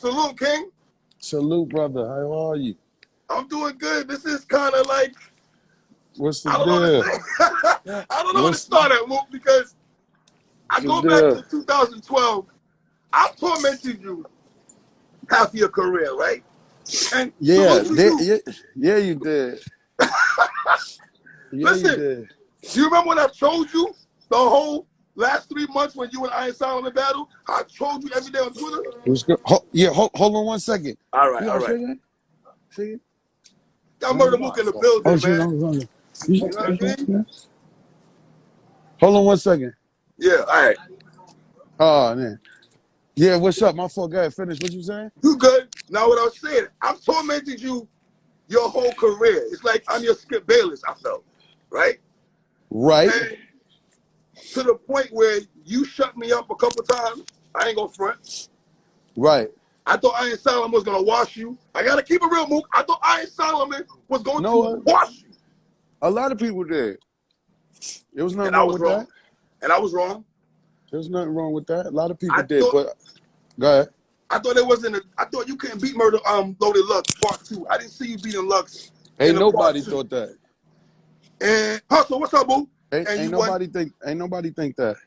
Salute, King. Salute, brother. How are you? I'm doing good. This is kind of like, What's the I don't know deal? what to say. I don't know what to start at, Mook, because I go back to 2012. I've tormented you half your career, right? And yeah, you. yeah, you did. Yeah, Listen, you did. do you remember when I told you the whole last 3 months when you and Iron Solomon battle? I told you every day on Twitter. Hold on 1 second. All right. See? Got Murda Mook in the building, man. No. You know what I mean? Hold on 1 second. Yeah, all right. Oh, man. Yeah, what's up? My fault. Go ahead. Finish what you saying. You good? Now what I was saying, I've tormented you your whole career. It's like I'm your Skip Bayless, I felt. Right? Right. And to the point where you shut me up a couple times. I ain't gonna front. Right. I thought Iron Solomon was gonna wash you. I gotta keep it real, Mook. I thought Iron Solomon was going to wash you. A lot of people did. There was nothing wrong with that. And I was wrong. There was nothing wrong with that. A lot of people did, but go ahead. I thought there wasn't I thought you couldn't beat Murda Loaded Lux Part 2. I didn't see you beating Lux. Ain't nobody thought that. And Hustle, what's up, boo? Ain't nobody think that.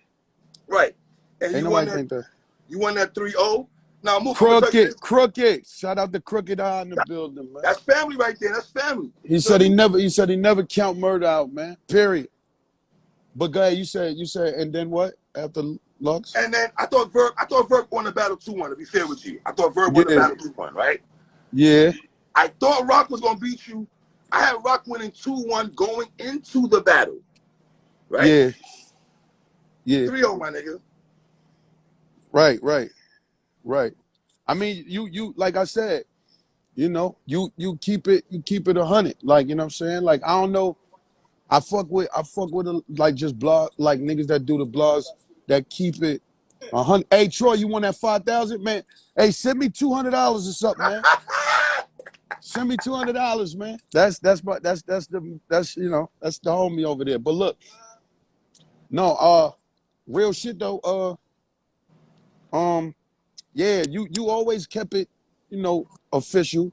Right. And ain't nobody think that. You won that 3-0. Now Mook. Crooked. Shout out to Crooked Eye in the building, man. That's family right there. That's family. He said he never count Murda out, man. Period. But go ahead, you said, and then what after Lux? And then I thought Verb won the battle 2-1, to be fair with you. I thought Verb won the battle 2-1, right? Yeah. I thought Rock was gonna beat you. I had Rock winning 2-1 going into the battle. Right? Yeah. 3-0, my nigga. Right. I mean, you like I said, you know, you keep it 100. Like, you know what I'm saying? Like, I don't know. I fuck with like just blog, like niggas that do the blogs that keep it 100. Hey Troy, you want that 5,000, man? Hey, send me $200 or something, man. Send me $200, man. That's the homie over there. But look, no, real shit though. Yeah, you always kept it, you know, official,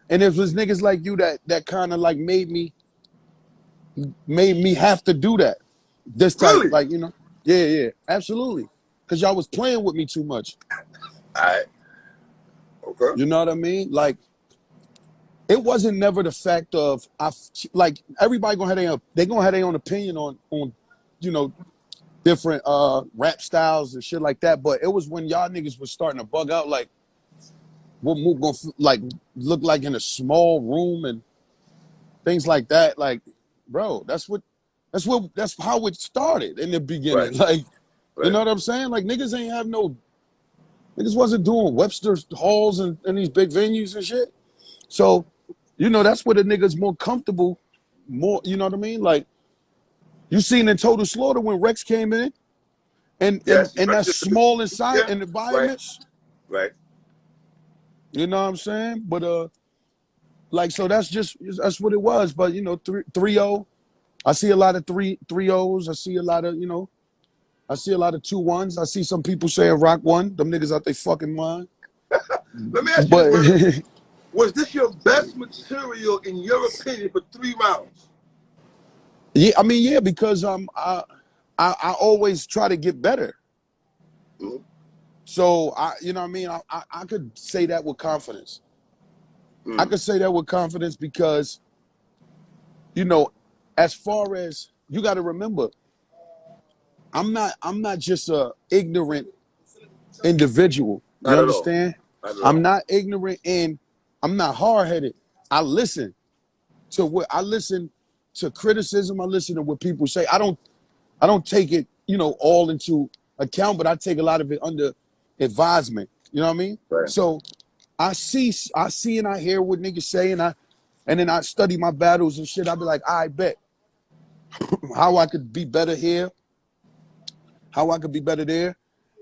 and it was niggas like you that kind of like made me have to do that. This type, really? like, you know, yeah, absolutely, because y'all was playing with me too much. All right. Okay. You know what I mean? Like, it wasn't never the fact of like everybody gonna have their own opinion on you know, different rap styles and shit like that. But it was when y'all niggas was starting to bug out, like what Mook gonna like look like in a small room and things like that. Like, bro, that's how it started in the beginning. Right. Like, you know what I'm saying? Like, niggas wasn't doing Webster's halls and these big venues and shit. So, you know, that's where the niggas more comfortable, more, you know what I mean? Like, you seen in Total Slaughter when Rex came in and that small inside and environments. Right. You know what I'm saying? But like, so that's what it was. But, you know, 3-0. I see a lot of 3-0s. I see a lot of, you know, I see a lot of 2-1s. I see some people saying Rock won. Them niggas out they fucking mind. Let me ask you this, was this your best material in your opinion for 3 rounds? Yeah, I mean, yeah, because I always try to get better. Mm-hmm. So you know what I mean? I could say that with confidence. Mm-hmm. I could say that with confidence because, you know, as far as you got to remember, I'm not just a ignorant individual. You understand? I'm not ignorant and I'm not hard-headed. I listen to criticism. I listen to what people say. I don't take it, you know, all into account, but I take a lot of it under advisement. You know what I mean? Right. So I see and I hear what niggas say, and then I study my battles and shit. I be like, I bet how I could be better here, how I could be better there.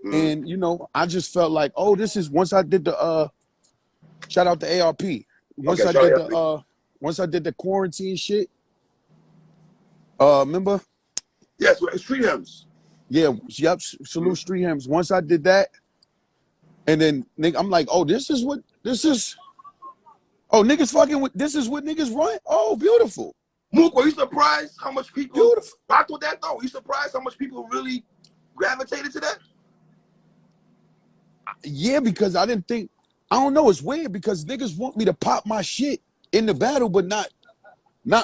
Mm-hmm. And, you know, I just felt like, oh, this is once I did the shout out to ARP. Once I did the quarantine shit. Remember? Yes, Street Hymns. Yeah, yep. Salute Street Hymns. Once I did that, And then nigga, I'm like, oh, this is. Oh, niggas fucking with. This is what niggas run. Oh, beautiful. Mook, were you surprised how much people Beautiful. rocked with that though? Were you surprised how much people really gravitated to that? Yeah, because I didn't think. I don't know. It's weird because niggas want me to pop my shit in the battle, but not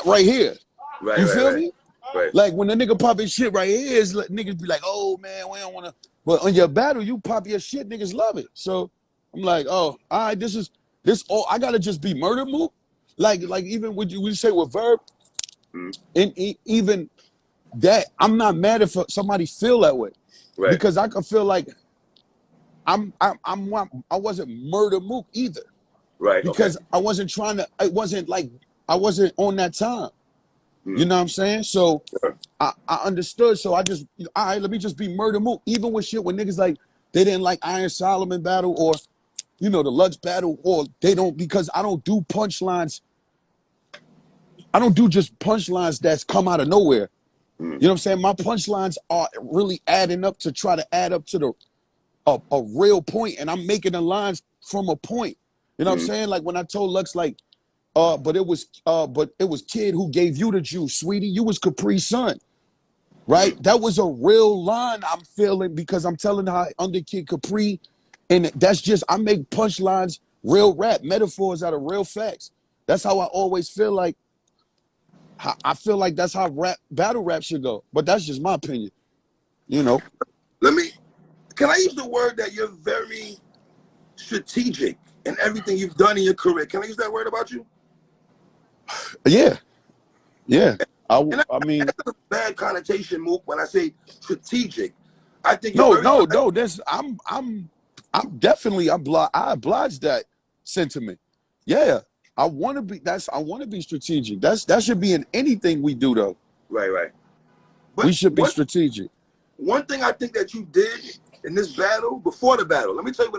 right here. Right, you feel me? Right. Like when the nigga pop his shit right here, is like, niggas be like, oh man, we don't wanna. But on your battle, you pop your shit, niggas love it. So I'm like, oh, all right, this. Oh, I gotta just be Murda Mook. Like even what you say with Verb, and even that, I'm not mad if somebody feel that way, right? Because I could feel like I wasn't Murda Mook either, right? Because I wasn't trying to. It wasn't like I wasn't on that time. You know what I'm saying? So I understood. So I just, all right, let me just be Murda Mook. Even with shit when niggas like they didn't like Iron Solomon battle or the Lux battle, or they don't, because I don't do punchlines. I don't do just punchlines that's come out of nowhere. You know what I'm saying? My punchlines are really adding up to try to add up to a real point, and I'm making the lines from a point. You know what I'm saying? Like when I told Lux, like, but it was Kid who gave you the juice, sweetie. You was Capri's son, right? That was a real line I'm feeling because I'm telling how under Kid Capri, and that's just, I make punchlines, real rap metaphors out of real facts. That's how I always feel like. I feel like that's how battle rap should go, but that's just my opinion. Can I use the word that you're very strategic in everything you've done in your career? Can I use that word about you? Yeah. I mean, that's a bad connotation, Mook. When I say strategic, I think no. That's I'm definitely I oblige that sentiment. Yeah, I want to be strategic. That should be in anything we do, though. Right. But we should be strategic. One thing I think that you did in this battle, before the battle, let me tell you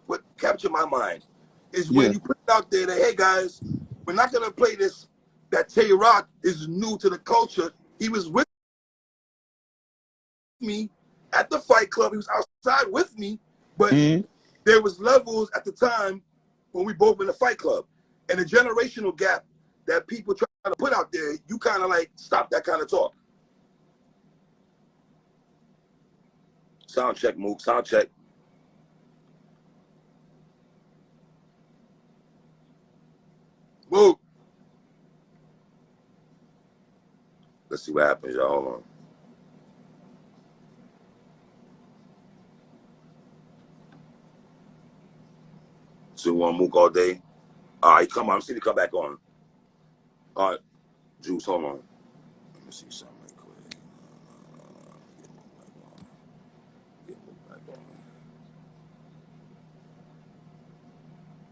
what captured my mind is when you put it out there that, hey guys, we're not gonna play this. That Tay Rock is new to the culture. He was with me at the Fight Club. He was outside with me, but there was levels at the time when we both in the Fight Club, and the generational gap that people try to put out there. You kind of like stop that kind of talk. Sound check, Mook. Sound check. Mook. Let's see what happens, y'all. Hold on. So you want Mook all day? All right, come on. I'm seeing you come back on. All right, Juice, hold on. Let me see something right quick. Get Mook back on.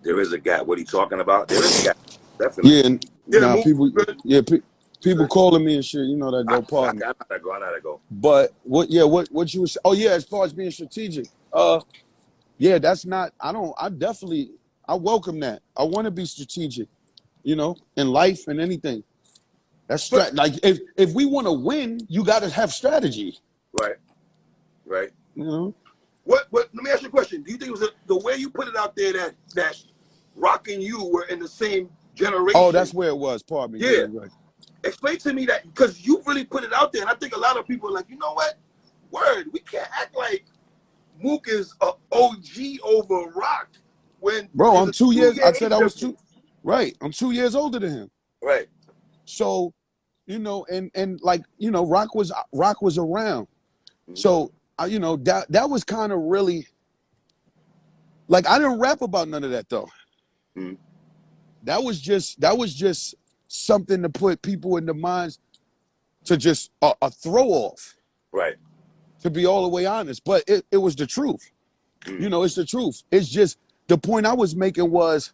There is a gap. What are you talking about? There is a gap. Definitely. People calling me and shit. You know that go part. I know how to go. But what you were? Oh yeah, as far as being strategic. Yeah, that's not. I welcome that. I want to be strategic. In life and anything. That's like if we want to win, you got to have strategy. Right. What? Let me ask you a question. Do you think it was the way you put it out there that Rock and you were in the same generation? Oh, that's where it was. Pardon me. Yeah. Right. Explain to me that, because you really put it out there, and I think a lot of people are like, you know what? Word, we can't act like Mook is an OG over Rock when. Bro, I'm 2 years. I said I was 2. Right. I'm 2 years older than him. Right. So, and like, Rock was around. So, that was kind of really, like, I didn't rap about none of that though. That was just something to put people in the minds to just a throw off. Right. To be all the way honest, but it was the truth. It's the truth. It's just the point I was making was,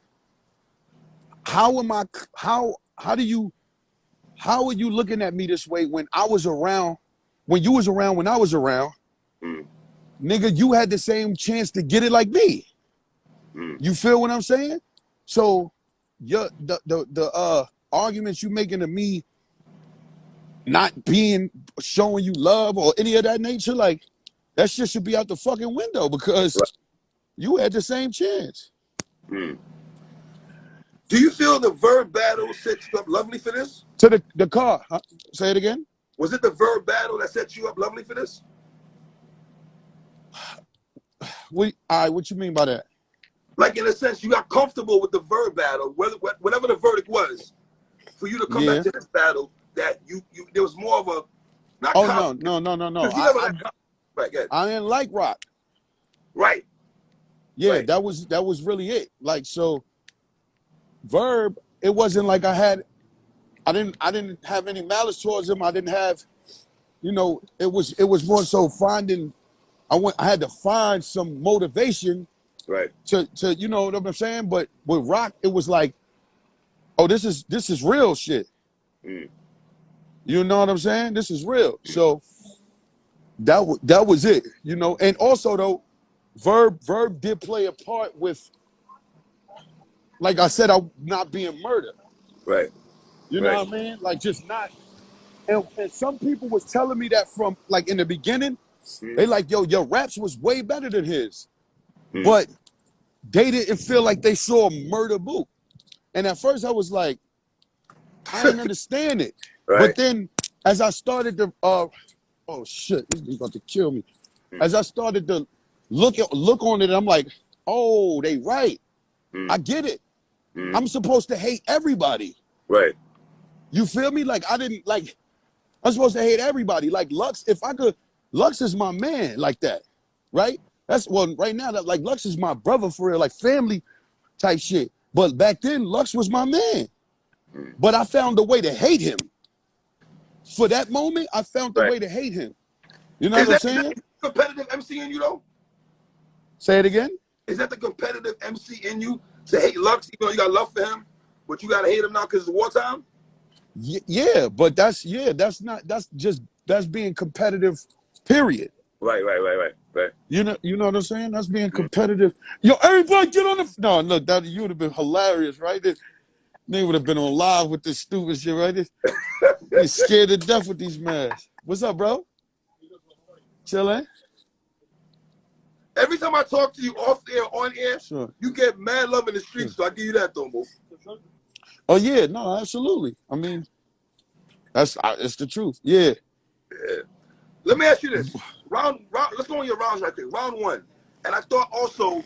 how are you looking at me this way when I was around, when you was around, when I was around? Nigga, you had the same chance to get it like me. You feel what I'm saying? So the arguments you making to me not showing you love or any of that nature, like, that shit should be out the fucking window, because you had the same chance. Do you feel the verb battle set you up lovely for this? To the car. Huh? Say it again. Was it the verb battle that set you up lovely for this? What you mean by that? Like, in a sense, you got comfortable with the verb battle, whatever the verdict was, for you to come back to this battle, that there was more of a, not no. I didn't like Rock. Right. Yeah, right. that was really it. Like, so Verb, it wasn't like I didn't have any malice towards him. I didn't have, it was more so finding, I had to find some motivation, right, to you know what I'm saying. But with Rock, it was like, oh, this is real shit. You know what I'm saying? This is real. So that was it, And also though, Verb did play a part with, like I said, I not being murdered. Right. You know what I mean? Like, just not. And some people was telling me that from, like, in the beginning, they like, yo, your raps was way better than his. But they didn't feel like they saw Murda Mook. And at first I was like, I didn't understand it. Right. But then as I started to, oh shit, this is about to kill me. As I started to look on it, I'm like, oh, they right. I get it. I'm supposed to hate everybody. Right. You feel me? Like, I'm supposed to hate everybody. Like, Lux is my man like that, right? Right now, that, like, Lux is my brother for real, like family type shit. But back then, Lux was my man. But I found a way to hate him. For that moment, I found a way to hate him. You know what I'm saying? Is that competitive MC in you, though? Say it again? Is that the competitive MC in you to hate Lux, even though you got love for him, but you got to hate him now because it's wartime? Yeah, but that's being competitive, period. Right. You know what I'm saying? That's being competitive. Yo, everybody get on the... No, look, you would have been hilarious, right? They would have been on live with this stupid shit, right? They're scared to death with these masks. What's up, bro? Chillin'? Every time I talk to you off air, on air, sure, you get mad love in the streets, so I give you that, though, Mook. Oh, yeah, no, absolutely. I mean, it's the truth. Yeah. Let me ask you this. Let's go on your rounds right quick. Round one. And I thought also,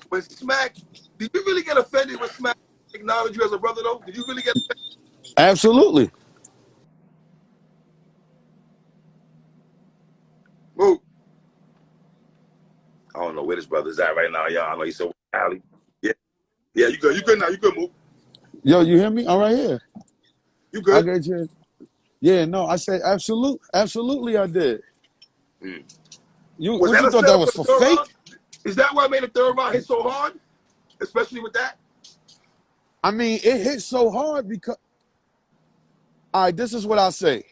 when Smack, did you really get offended when Smack acknowledged you as a brother, though? Did you really get offended? Absolutely. Mook. I don't know where this brother's at right now, y'all. I know he's so alley. Yeah, you good. You good now. You good, Mook. Yo, you hear me? All right here. You good? I get you. Yeah, no, I said absolutely I did. You thought that was for fake? Round? Is that why I made the third round hit so hard? Especially with that? I mean, it hit so hard because... All right, this is what I'll say.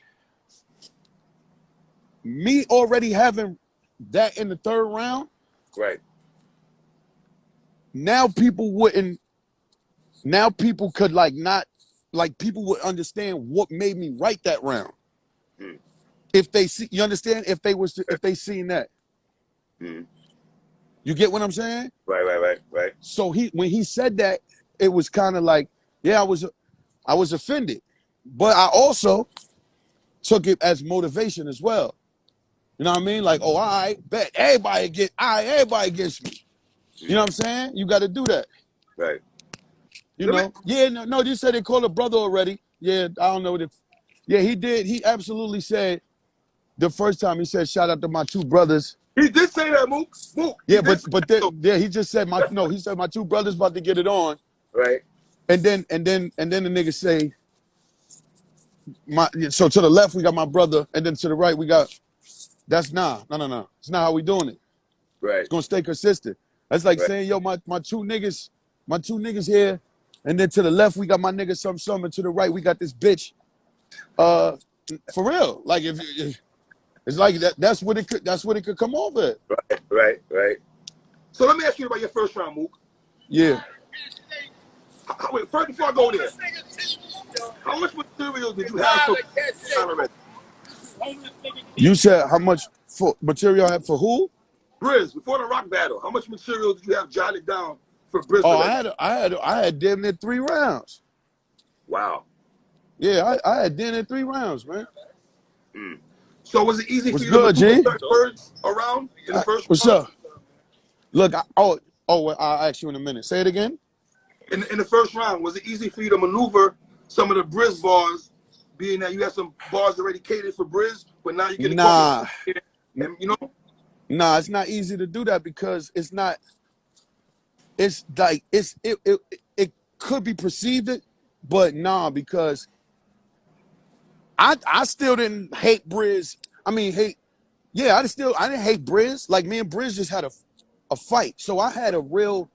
Me already having that in the third round... Right. Now people could people would understand what made me write that round. If they see, you understand? If they seen that. You get what I'm saying? Right. So when he said that, it was kind of like, yeah, I was offended. But I also took it as motivation as well. You know what I mean? Like, oh, all right, bet everybody against me. You know what I'm saying? You got to do that. Right. You know? Yeah, no, you said they called a brother already. Yeah, I don't know. Yeah, he did. He absolutely said, the first time he said, shout out to my two brothers. He did say that, Mook. Yeah, he just said, he said my two brothers about to get it on. Right. And then the nigga say, so to the left, we got my brother. And then to the right, we got, no. It's not how we doing it. Right. It's going to stay consistent. That's like saying, yo, my two niggas here. And then to the left, we got my nigga some. And to the right, we got this bitch. For real. Like, if it's like that's what it could come over. Right. So let me ask you about your first round, Mook. Yeah. Wait, first before I go there, how much material did you have for already? You said how much material I had for who? Brizz, before the Rock battle, how much material did you have jotted down for Brizz? Oh, I had damn near 3 rounds. Wow. Yeah, I had damn near 3 rounds, man. So was it easy for you good, to maneuver G? certain words around in the first What's round? up? Look, well, I'll ask you in a minute. Say it again. In the first round, was it easy for you to maneuver some of the Brizz bars, being that you had some bars already catered for Brizz, but now you can incorporate and you know? Nah, it's not easy to do that because it's not. It's like it could be perceived it, but nah, because I still didn't hate Brizz. I mean, yeah, I didn't hate Brizz. Like me and Brizz just had a fight, so I had a real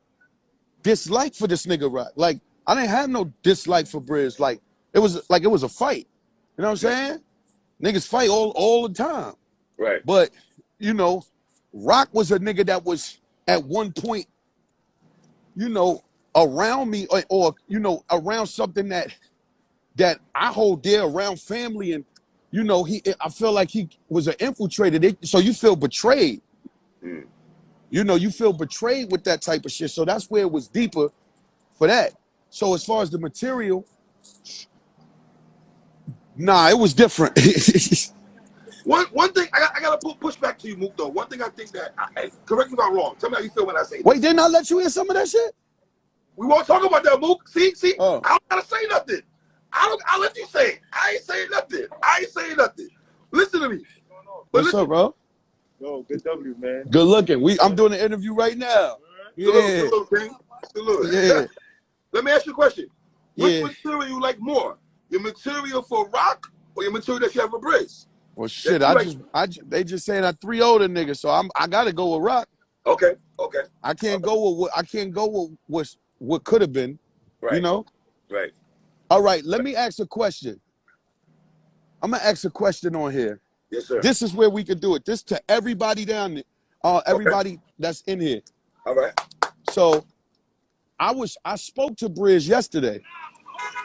dislike for this nigga Rock. Like I didn't have no dislike for Brizz. Like it was a fight. You know what I'm saying? Niggas fight all the time. Right. But you know, Rock was a nigga that was at one point, you know, around me or you know, around something that I hold dear, around family, and you know, I feel like he was an infiltrator. So you feel betrayed. You know, you feel betrayed with that type of shit. So that's where it was deeper for that. So as far as the material, nah, it was different. One thing I gotta push back to you, Mook. Though one thing I think that correct me if I'm wrong. Tell me how you feel when I say this. Wait, didn't I let you hear some of that shit? We won't talk about that, Mook. See, Oh. I don't gotta say nothing. I'll let you say it. I ain't saying nothing. Listen to me. What's up, bro? Yo, good W, man. Good looking. I'm doing an interview right now. Yeah. Good little thing. Yeah. Let me ask you a question. Yeah. Which material you like more? Your material for Rock or your material that you have for Brizz? Well, shit, they just saying I 3-0 the nigga, so I gotta go with Rock. Okay. I can't go with what could have been. Right. You know? Right. All right, let me ask a question. I'm gonna ask a question on here. Yes, sir. This is where we can do it. This to everybody down there, everybody that's in here. All right. So I spoke to Brizz yesterday.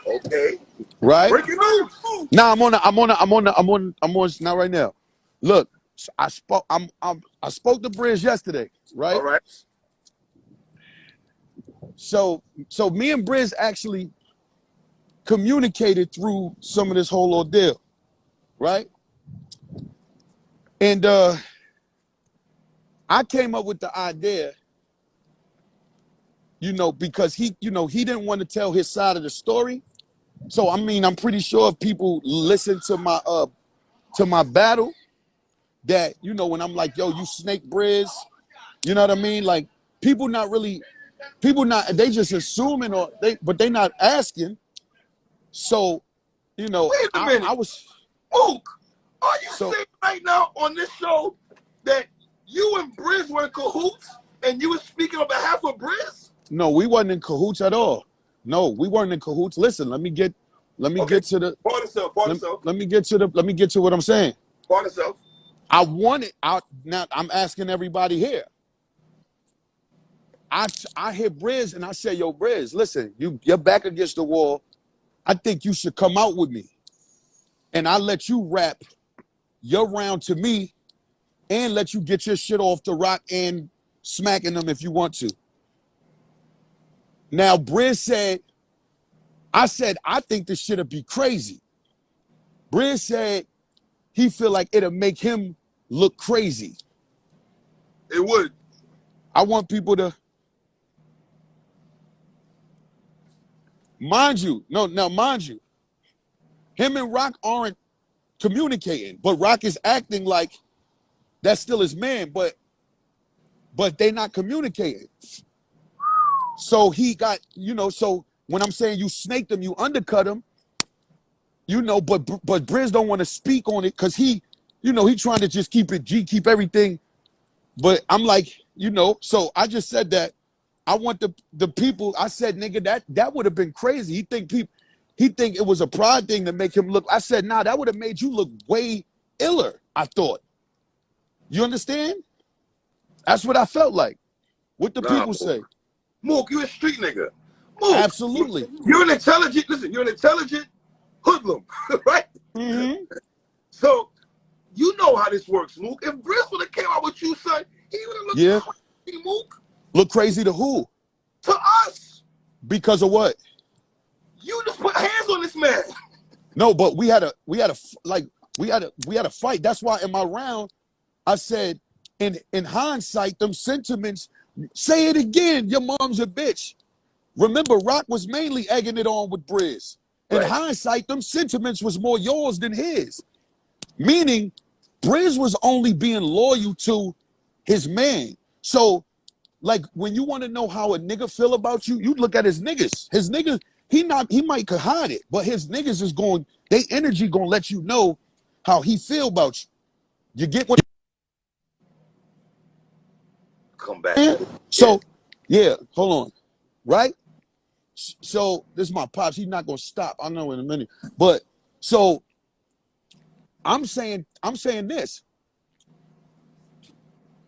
Okay. Right? Breaking news. Now I'm on not right now. Look, I spoke to Brizz yesterday, right? All right. So me and Brizz actually communicated through some of this whole ordeal, right? And I came up with the idea, you know, because he didn't want to tell his side of the story. So I mean, I'm pretty sure if people listen to my battle, that you know when I'm like, yo, you snake Brizz, you know what I mean? Like they just assuming but they not asking. So, you know, Wait a minute. I was. Mook, are you saying right now on this show that you and Brizz were in cahoots and you were speaking on behalf of Brizz? No, we wasn't in cahoots at all. No, we weren't in cahoots. Listen, let me get to the Let me get to what I'm saying. Part itself. Now I'm asking everybody here. I hit Brizz and I said, yo, Brizz, listen, you're back against the wall. I think you should come out with me. And I let you rap your round to me and let you get your shit off the Rock and smacking them if you want to. Now, Brizz said, I think this shit'll be crazy. Brizz said he feel like it'll make him look crazy. It would. I want people to mind you, him and Rock aren't communicating, but Rock is acting like that's still his man, but they not communicating. So he got, you know, so when I'm saying you snaked him, you undercut him, you know, but Brizz don't want to speak on it because he trying to just keep it G, keep everything. But I'm like, you know, so I just said that I want the people, I said, nigga, that would have been crazy. He think it was a pride thing to make him look. I said, nah, that would have made you look way iller, I thought. You understand? That's what I felt like. What the people say. Mook, you a street nigga. Mook, absolutely. You're an intelligent hoodlum, right? Mm-hmm. So you know how this works, Mook. If Brizz would have came out with you, son, He would have looked crazy, Mook. Look crazy to who? To us. Because of what? You just put hands on this man. No, but we had a fight. That's why in my round, I said, in hindsight, them sentiments, say it again, your mom's a bitch. Remember, Rock was mainly egging it on with Brizz. In hindsight, them sentiments was more yours than his. Meaning, Brizz was only being loyal to his man. So, like, when you want to know how a nigga feel about you, you look at his niggas. His niggas, he might could hide it, but his niggas is going, they energy gonna let you know how he feel about you. You get what? Come back. Yeah. So, yeah, hold on. Right? So, this is my pops. He's not gonna stop. I know in a minute. But so I'm saying this.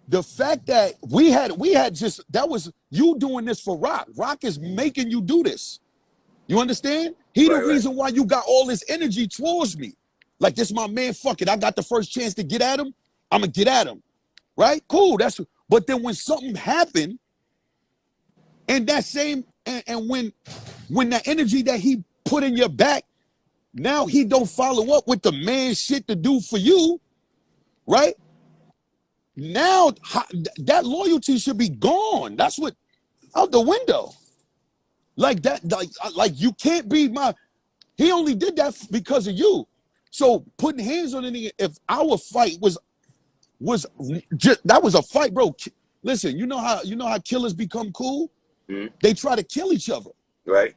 The fact that we had just, that was you doing this for Rock. Rock is making you do this. You understand? He the reason why you got all this energy towards me. Like, this my man, fuck it. I got the first chance to get at him. I'm gonna get at him. Right? Cool. But then when something happened, and that same, and when that energy that he put in your back, now he don't follow up with the man shit to do for you, right? Now that loyalty should be gone. That's what, out the window. Like that, like you can't be my, he only did that because of you. So putting hands on any, if our fight was just, that was a fight, bro. Listen, you know how killers become cool? Mm-hmm. They try to kill each other. Right.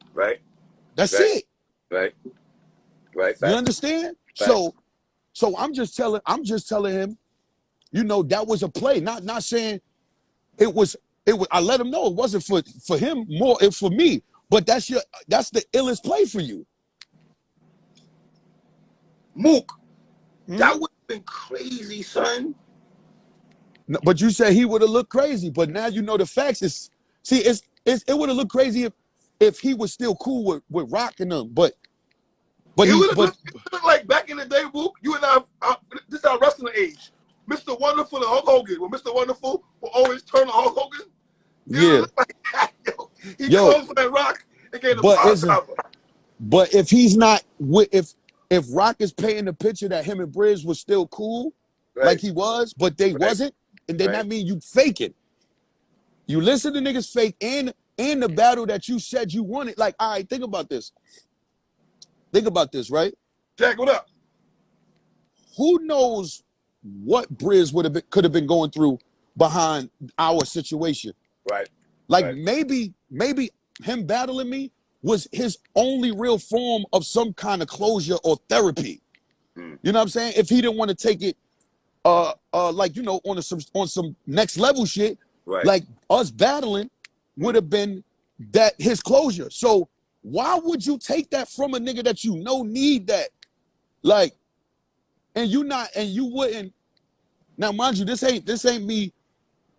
That's it. Right. You understand? Right. So I'm just telling him, you know, that was a play. Not saying it was. I let him know it wasn't for him more. It's for me. But that's the illest play for you. Mook, that would have been crazy, son. No, but you said he would have looked crazy. But now you know the facts. It would have looked crazy if he was still cool with Rock and them. But it would have looked like back in the day, Mook. You and I, this is our wrestling age. Mr. Wonderful and Hulk Hogan. When Mr. Wonderful will always turn on Hulk Hogan. Yeah. Like that, he goes for that Rock and gave him But if he's not, if Rock is painting the picture that him and Brizz was still cool, like he was, but they wasn't, and then that means you fake it. You listen to niggas fake and the battle that you said you wanted. Like, all right, think about this. Think about this, right? Jack, what up? Who knows what Brizz could have been going through behind our situation? Right. Like maybe him battling me was his only real form of some kind of closure or therapy. You know what I'm saying? If he didn't want to take it like, you know, on some next level shit, like us battling would have been that his closure. So why would you take that from a nigga that you know need that? Like, and you wouldn't. Now, mind you, this ain't me.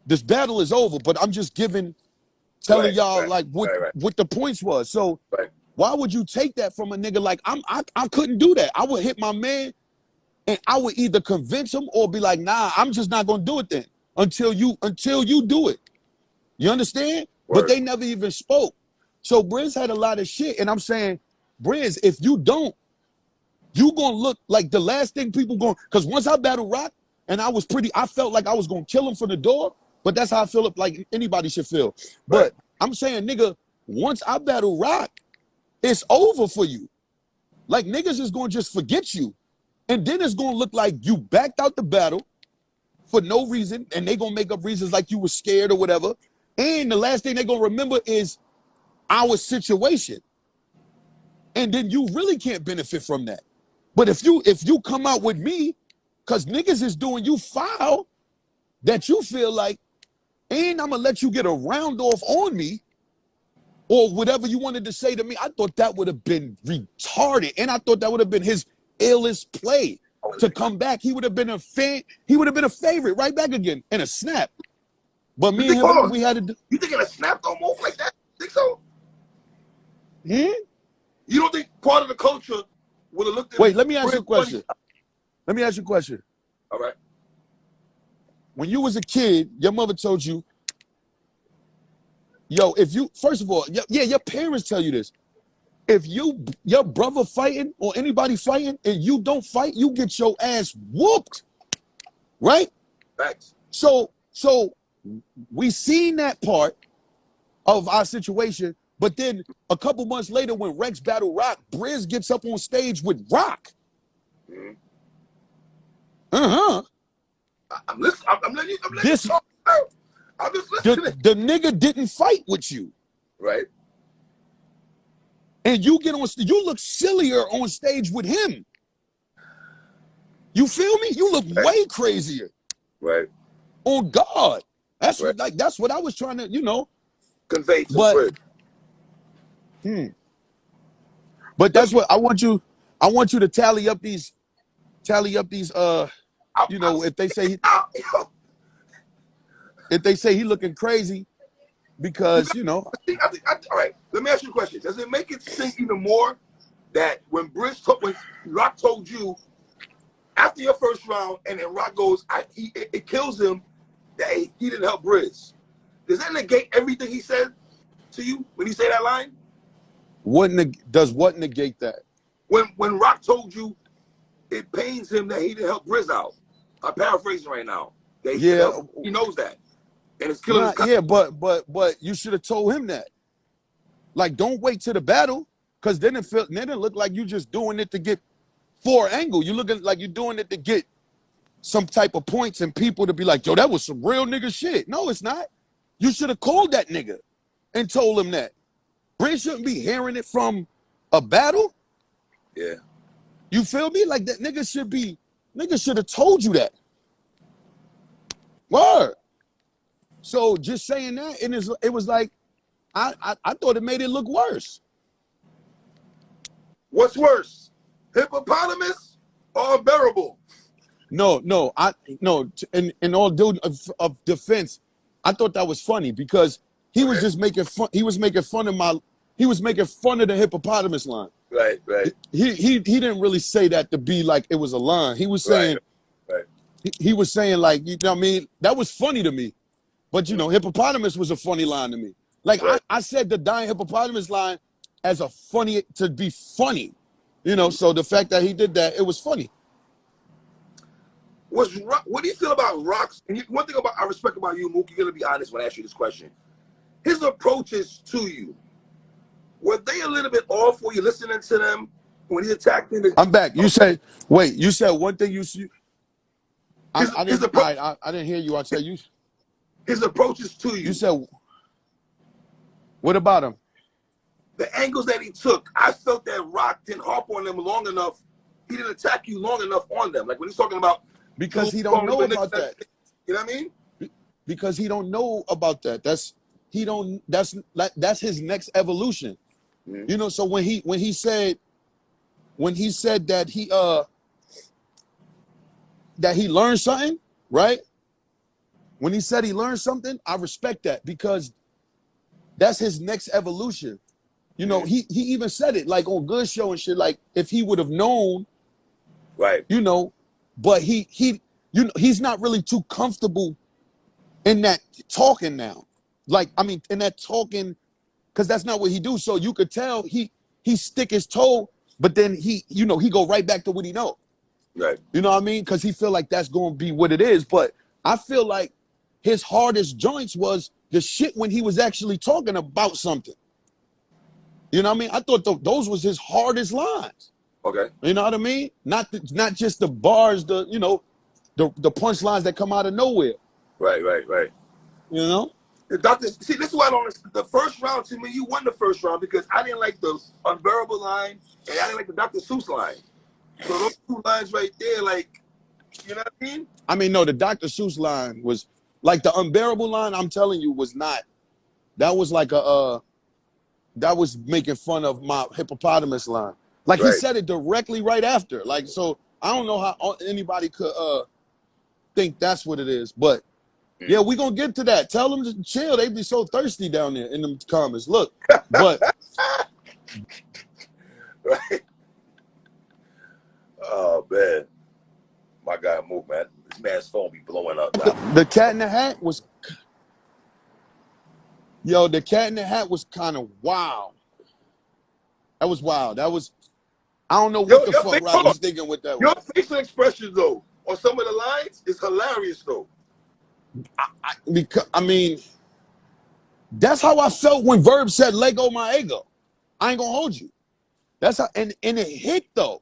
This battle is over, but I'm just telling y'all like what the points was. So why would you take that from a nigga like I couldn't do that. I would hit my man and I would either convince him or be like, nah, I'm just not gonna do it then until you do it. You understand? But they never even spoke. So Brizz had a lot of shit, and I'm saying, Brizz, if you don't, you gonna look like the last thing people going, because once I battled Rock and I felt like I was gonna kill him from the door. But that's how I feel like anybody should feel. But I'm saying, nigga, once I battle Rock, it's over for you. Like, niggas is going to just forget you. And then it's going to look like you backed out the battle for no reason, and they going to make up reasons like you were scared or whatever. And the last thing they're going to remember is our situation. And then you really can't benefit from that. But if you come out with me, because niggas is doing you foul, that you feel like, and I'm going to let you get a round off on me or whatever you wanted to say to me. I thought that would have been retarded. And I thought that would have been his illest play to come back. He would have been a fan. He would have been a favorite right back again in a snap. But me and him, we had to. You think in a snap don't move like that? Think so? Hmm? You don't think part of the culture would have looked at Wait, let me ask you a question. Funny? Let me ask you a question. All right. when you was a kid, your mother told you, yo, if you, first of all, yeah, your parents tell you this. If your brother fighting or anybody fighting and you don't fight, you get your ass whooped, right? Facts. So we seen that part of our situation, but then a couple months later when Rex battle Rock, Brizz gets up on stage with Rock. Mm-hmm. I'm listening. I'm letting you talk. I'm just listening. The nigga didn't fight with you. Right. And you get on, you look sillier on stage with him. You feel me? You look way crazier. Right. On God. That's right. That's what I was trying to, convey to Brizz. But that's what I want you to tally up these if they say he looking crazy because, all right, let me ask you a question. Does it make it sink even more that when Rock told you after your first round and then Rock goes, it kills him that he didn't help Brizz? Does that negate everything he said to you when he say that line? Does what negate that? When Rock told you it pains him that he didn't help Brizz out. I'm paraphrasing right now. He knows that. And it's killing his yeah, but you should have told him that. Like, don't wait to the battle, because then it look like you just doing it to get for angle. You looking like you're doing it to get some type of points and people to be like, yo, that was some real nigga shit. No, it's not. You should have called that nigga and told him that. Brizz shouldn't be hearing it from a battle. Yeah. You feel me? Like that nigga should have told you that. Word. So just saying that, and it was like, I thought it made it look worse. What's worse, hippopotamus or unbearable? No. In all due of defense, I thought that was funny because he was just making fun. He was making fun of the hippopotamus line. Right. He didn't really say that to be like it was a line. He was saying, he was saying like, you know what I mean? That was funny to me. But hippopotamus was a funny line to me. Like I said the dying hippopotamus line as to be funny. So the fact that he did that, it was funny. What do you feel about Rock's? And one thing I respect about you, Mook, you're gonna be honest when I ask you this question. His approaches to you, were they a little bit off? Were you listening to them when he attacked you? I'm back. You said one thing you see. I didn't hear you. I said you. His approaches to you. You said, what about him? The angles that he took, I felt that Rock didn't harp on them long enough. He didn't attack you long enough on them. Like when he's talking about, because he don't know about that. You know what I mean? Because he don't know about that. That's his next evolution. Mm-hmm. So when he said that he learned something, right? When he said he learned something, I respect that because that's his next evolution. He even said it like on Good Show and shit. Like if he would have known, right? But he's not really too comfortable in that talking now. Like in that talking, because that's not what he do. So you could tell he stick his toe, but then he go right back to what he know. Right. You know what I mean? Because he feel like that's going to be what it is. But I feel like his hardest joints was the shit when he was actually talking about something. You know what I mean? I thought those was his hardest lines. Okay. You know what I mean? Not just the bars, the punchlines that come out of nowhere. Right. The doctor, see, this is why I don't. The first round, to me, you won the first round because I didn't like the unbearable line and I didn't like the Dr. Seuss line. So those two lines right there, like, you know what I mean? No, the Dr. Seuss line was like the unbearable line. I'm telling you, was not. That was like that was making fun of my hippopotamus line. Like he said it directly right after. Like, so I don't know how anybody could think that's what it is. But yeah, we gonna get to that. Tell them to chill. They be so thirsty down there in the comments. Look, but right. Oh man, my guy Mook, man. man's phone be blowing up now. The Cat in the Hat was, yo, the Cat in the Hat was kind of wild. That was wild. That was, I don't know what the fuck Rock was thinking with that Your one. facial expressions, though, on some of the lines is hilarious, though. I mean, that's how I felt when Verb said Lego my ego. I ain't gonna hold you. That's how, and it hit though.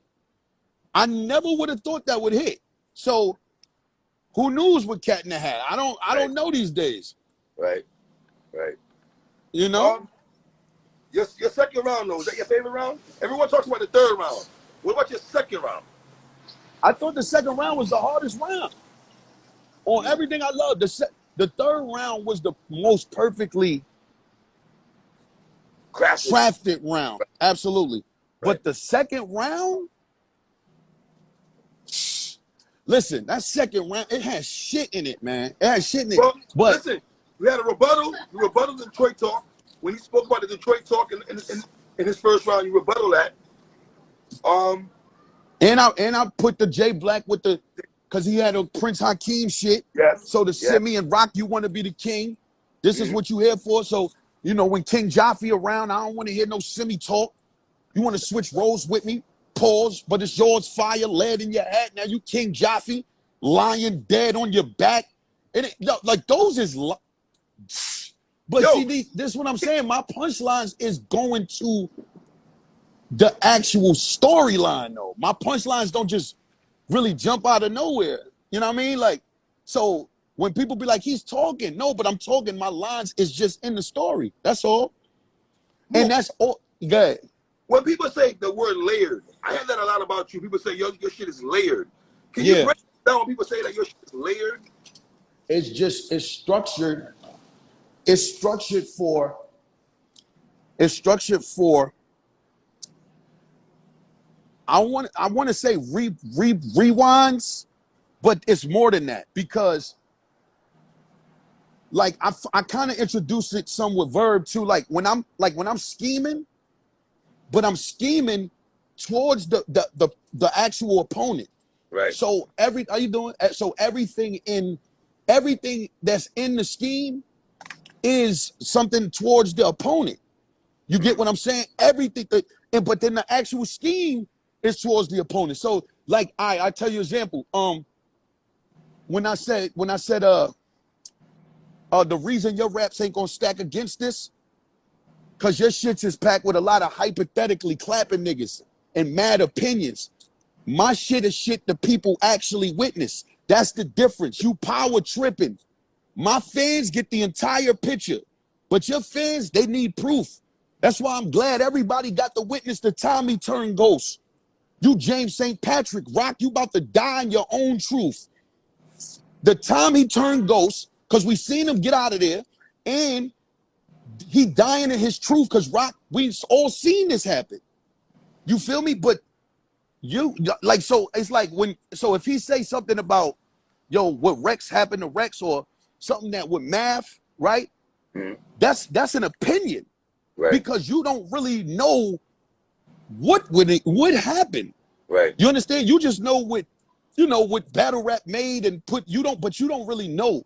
I never would have thought that would hit. So who knows what Cat in the Hat? I don't know these days. Right. You know? Your second round, though, is that your favorite round? Everyone talks about the third round. What about your second round? I thought the second round was the hardest round. On everything I love, the third round was the most perfectly crafted round. Absolutely. But the second round, listen, that second round, it has shit in it, man. It has shit in it. Well, but listen, we had a rebuttal. You rebutted the Detroit talk. When he spoke about the Detroit talk in his first round, you rebutted that. And I put the J Black with the, because he had a Prince Hakeem shit. Yes. So the Simi and Rock, you want to be the king. This is what you here for. So, you know, when King Jaffe around, I don't want to hear no Simi talk. You want to switch roles with me? Pause. But it's yours, fire, lead in your hat. Now you King Jaffe, lying dead on your back. And it, like those is, but see, this is what I'm saying. My punchlines is going to the actual storyline though. My punchlines don't just really jump out of nowhere. You know what I mean? Like, so when people be like, he's talking, no, but I'm talking, my lines is just in the story. That's all. Mook, and that's all. Good. When people say the word layered, I hear that a lot about you. People say your shit is layered. Can you break it down when people say that your shit is layered? It's structured. It's structured for I want to say rewinds, but it's more than that because like I kind of introduced it some with Verb too, like when I'm scheming, but I'm scheming towards the actual opponent. Right. So everything that's in the scheme is something towards the opponent. You get what I'm saying? Everything but then the actual scheme is towards the opponent. So like I tell you an example. When I said the reason your raps ain't gonna stack against this, cause your shits is packed with a lot of hypothetically clapping niggas and mad opinions. My shit is shit the people actually witness. That's the difference. You power tripping. My fans get the entire picture, but your fans, they need proof. That's why I'm glad everybody got to witness the time he turned ghost. You James St. Patrick, Rock, you about to die in your own truth. The time he turned ghost, because we seen him get out of there, and he dying in his truth, because Rock, we all seen this happen. You feel me? But you, like, so it's like so if he say something about, yo, what Rex happened to Rex, or something that with math, right? That's an opinion. Right. Because you don't really know what happened. Right. You understand? You just know what battle rap made and but you don't really know.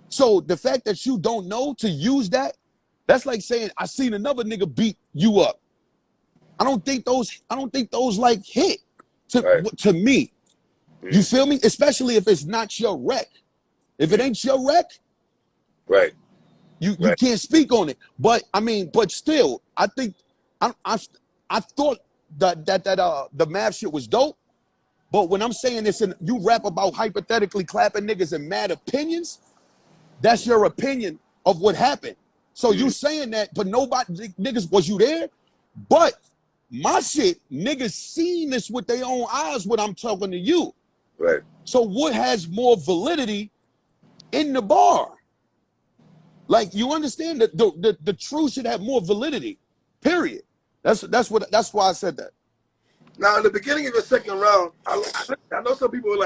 So the fact that you don't know to use that's like saying I seen another nigga beat you up. I don't think those like hit to me. You feel me? Especially if it's not your rec. If it ain't your rec, right. You can't speak on it. But I mean, but still, I think I thought that the math shit was dope. But when I'm saying this, and you rap about hypothetically clapping niggas and mad opinions, that's your opinion of what happened. So you saying that, but nobody, niggas, was you there? But my shit, niggas seen this with their own eyes when I'm talking to you. Right. So what has more validity in the bar? Like, you understand that the truth should have more validity. Period. That's why I said that. Now, in the beginning of the second round, I know some people were like,